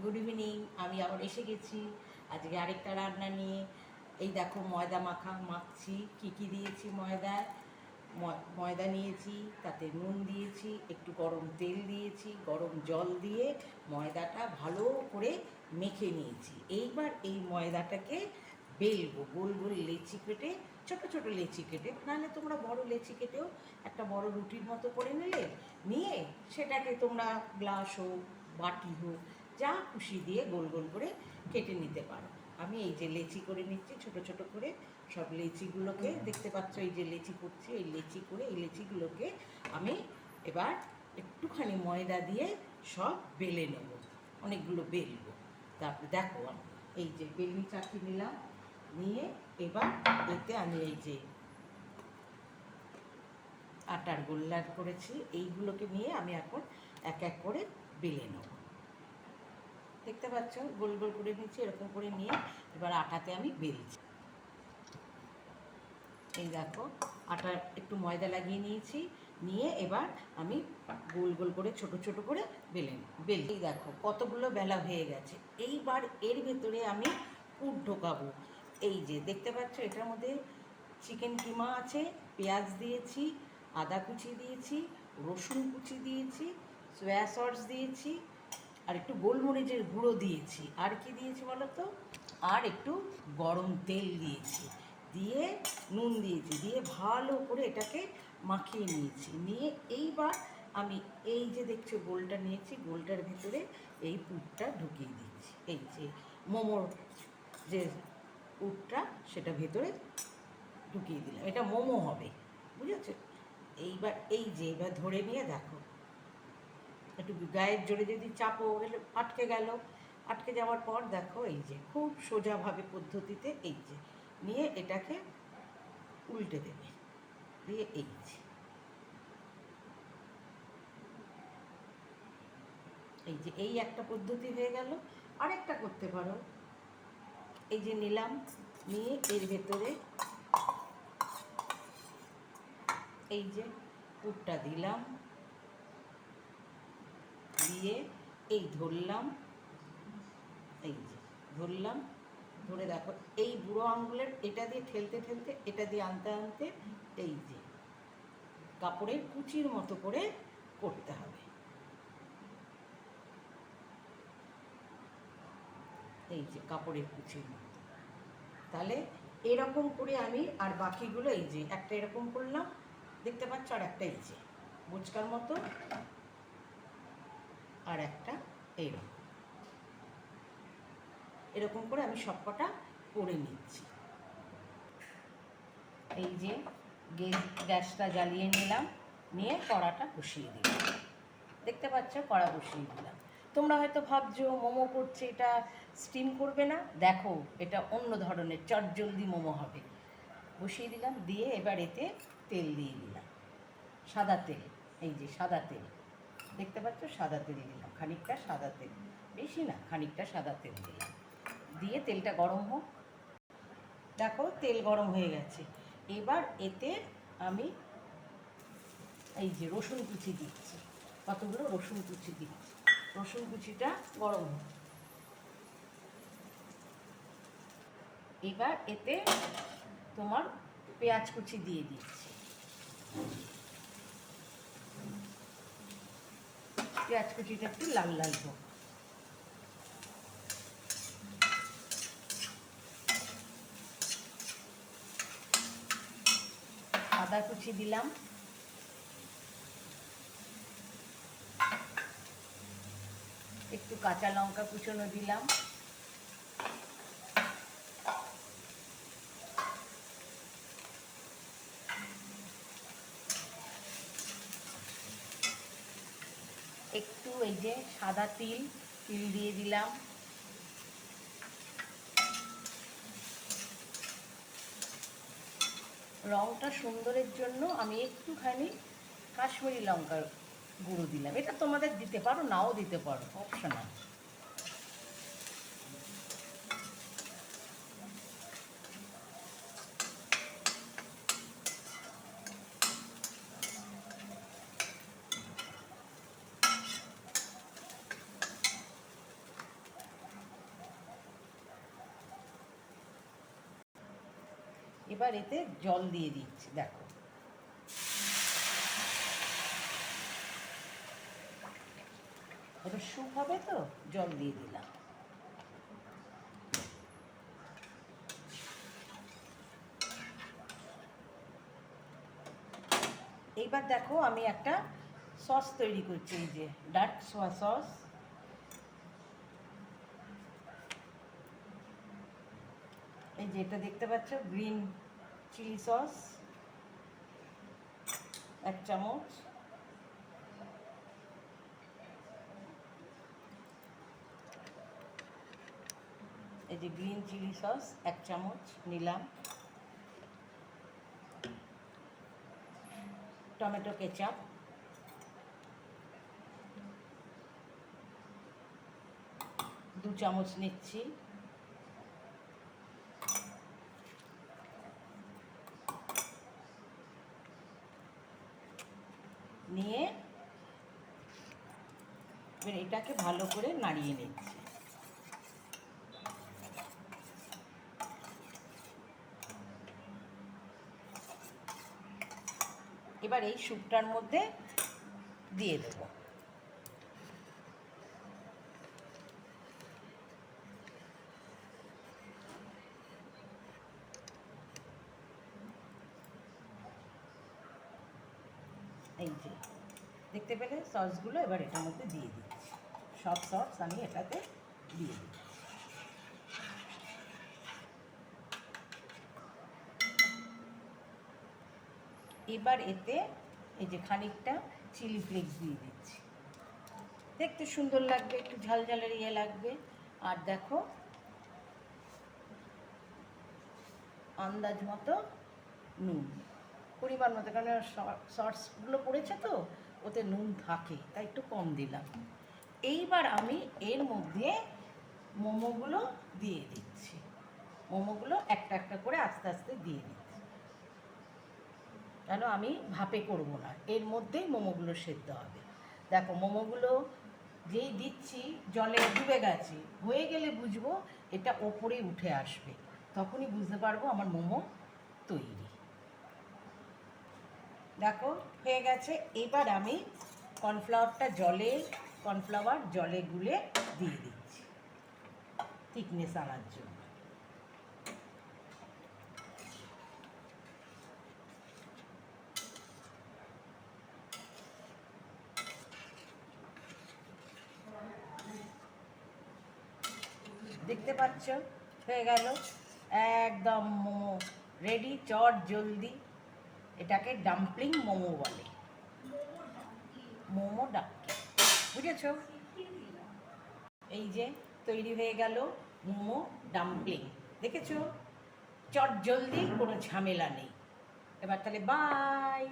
Good evening. আমি আবার এসে গেছি আজকে আরেকটা রান্না নিয়ে। এই দেখো ময়দা মাখছি। কি দিয়েছি ময়দায়? ময়দা নিয়েছি, তাতে নুন দিয়েছি, একটু গরম তেল দিয়েছি, গরম জল দিয়ে ময়দাটা ভালো করে মেখে নিয়েছি। এইবার এই ময়দাটাকে বেলবো, গোল গোল লেচি কেটে, ছোট ছোট লেচি কেটে, নাহলে তোমরা বড় লেচি কেটেও একটা বড় রুটির মতো করে নিয়ে সেটাকে তোমরা গ্লাস হোক, বাটি হোক, যা খুশি দিয়ে গোল গোল করে কেটে নিতে পারো। আমি এই যে লেচি করে নিচ্ছি ছোট ছোট করে, সব লেচিগুলোকে দেখতে পাচ্ছ, এই যে লেচি করছি, এই লেচি করে এই লেচিগুলোকে আমি এবার একটুখানি ময়দা দিয়ে সব বেলে নেব, অনেকগুলো বেলবো। তারপরে দেখো এই যে বেলনি চাকি নিলাম, নিয়ে এবার এতে আমি এই যে আটার গোল্লা করেছি, এইগুলোকে নিয়ে আমি এখন এক এক করে বেলে নেব। দেখতে পাচ্ছ গোল গোল করে নিচ্ছি, এরকম করে নিয়ে এবার আটাতে আমি বেলছি। এই দেখো আটা একটু ময়দা লাগিয়ে নিয়েছি, নিয়ে এবার আমি গোল গোল করে ছোট ছোট করে বেলি। দেখো কতগুলো বেলা হয়ে গেছে। এইবার এর ভেতরে আমি পুর ঢোকাবো। এই যে দেখতে পাচ্ছ এটার মধ্যে চিকেন কিমা আছে, পেঁয়াজ দিয়েছি, আদা কুচি দিয়েছি, রসুন কুচি দিয়েছি, সয়া সস দিয়েছি, আর একটু গোলমরিচের গুঁড়ো দিয়েছি। আর কি দিয়েছি বলো তো? আর একটু গরম তেল দিয়েছি, দিয়ে নুন দিয়েছি, দিয়ে ভালো করে এটাকে মাখিয়ে নিয়েছি। নিয়ে এইবার আমি এই যে দেখছো গোলটা নিয়েছি, গোলটার ভেতরে এই পুরটা ঢুকিয়ে দিচ্ছি। এই যে মোমোর যে পুরটা, সেটা ভেতরে ঢুকিয়ে দিলাম। এটা মোমো হবে, বুঝেছো? এইবার এই যে এবার ধরে নিয়ে দেখো, একটু গায়ের জোরে যদি চাপো গেলে আটকে গেল। আটকে যাওয়ার পর দেখো এই যে খুব সোজাভাবে পদ্ধতিতে এই যে নিয়ে এটাকে উল্টে দেবে, দিয়ে এই যে এই একটা পদ্ধতি হয়ে গেল। আরেকটা করতে পারো, এই যে নিলাম, নিয়ে এর ভেতরে এই যে পুরটা দিলাম, দিয়ে এই ধরলাম, এই যে ধরলাম, ধরে দেখো এই বুড়ো আঙুলের এটা দিয়ে ঠেলতে ঠেলতে, এটা দিয়ে আনতে আনতে এই যে কাপড়ের কুচির মতো করে করতে হবে। এই যে কাপড়ের কুচির মতো। তাহলে এরকম করে আমি আর বাকিগুলো এই যে একটা এরকম করলাম, দেখতে পাচ্ছ, আর একটা এই যে বোচকার মতো, আর একটা এইরকম, এরকম করে আমি সবকটা করে নিচ্ছি। এই যে গ্যাসটা জ্বালিয়ে নিলাম, নিয়ে কড়াটা বসিয়ে দিলাম। দেখতে পাচ্ছ কড়া বসিয়ে দিলাম। তোমরা হয়তো ভাবছো মোমো করছে, এটা স্টিম করবে না। দেখো এটা অন্য ধরনের চটজলদি মোমো হবে। বসিয়ে দিলাম, দিয়ে এবার এতে তেল দিয়ে দিলাম, সাদা তেল। এই যে সাদা তেল দেখতে পাচ্ছ, সাদা তেল দিলাম, খানিকটা সাদা তেল, বেশি না, খানিকটা সাদা তেল দিলাম। দিয়ে তেলটা গরম হোক। দেখো তেল গরম হয়ে গেছে। এবার এতে আমি এই যে রসুন কুচি দিচ্ছি, কতগুলো রসুন কুচি দিচ্ছি। রসুন কুচিটা গরম হোক। এবার এতে তোমার পেঁয়াজ কুচি দিয়ে দিচ্ছি। পেঁয়াজ কুচিটা একটু লাল লাল হোক। আদা কুচি দিলাম, একটু কাঁচা লঙ্কা কুচনো দিলাম, একটু এই যে সাদা তিল দিয়ে দিলাম, রঙটা সুন্দরের জন্য আমি একটুখানি কাশ্মীরি লঙ্কার গুঁড়ো দিলাম। এটা তোমাদের দিতে পারো, নাও দিতে পারো, অপশনাল। এবার এতে জল দিয়ে দিচ্ছি, দেখো এটা স্যুপ হবে তো জল দিয়ে দিলাম। এইবার দেখো আমি একটা সস তৈরি করছি, এই যে ডার্ক সোয়া সস। এই যে এটা দেখতে পাচ্ছ গ্রিন চিলি সস 1 চামচ, এই যে গ্রিন চিলি সস 1 চামচ নিলাম, টমেটো কেচাপ দু চামচ নিচ্ছি, নিয়ে এবার এটাকে ভালো করে নাড়িয়ে নিচ্ছি। এবার এই স্যুপটার মধ্যে দিয়ে দেবো। এই যে দেখতে পেলে সসগুলো এবার এটার মধ্যে দিয়ে দিচ্ছি, সব সস আমি এটাতে দিয়ে দিচ্ছি। এবার এতে এই যে খানিকটা চিলি ফ্লেক্স দিয়ে দিচ্ছি, দেখতে সুন্দর লাগবে, একটু ঝালঝালের ইয়ে লাগবে। আর দেখো আন্দাজ মতো নুন, পরিমাণ মতো, কারণ সসগুলো পড়েছে তো ওতে নুন থাকে, তাই একটু কম দিলাম। এইবার আমি এর মধ্যে মোমোগুলো দিয়ে দিচ্ছি, মোমোগুলো একটা একটা করে আস্তে আস্তে দিয়ে দিচ্ছি, কেন আমি ভাপে করব না, এর মধ্যেই মোমোগুলো সেদ্ধ হবে। দেখো মোমোগুলো যেই দিচ্ছি জলে ডুবে গেছে, হয়ে গেলে বুঝবো এটা ওপরে উঠে আসবে, তখনই বুঝতে পারবো আমার মোমো তৈরি। দেখো হয়ে গেছে। এবার আমি কর্নফ্লাওয়ার জলে গুলে দিয়ে দিচ্ছি থিকনেস আনার জন্য। দেখতে পাচ্ছ হয়ে গেল একদম মোমো রেডি, চট জলদি। এটাকে ডাম্পলিং মোমো বলে, মোমো ডাম্পলিং, বুঝেছ? এই যে তৈরি হয়ে গেল মোমো ডাম্পলিং, দেখেছো? চট জলদি, কোনো ঝামেলা নেই। এবার তাহলে বাই।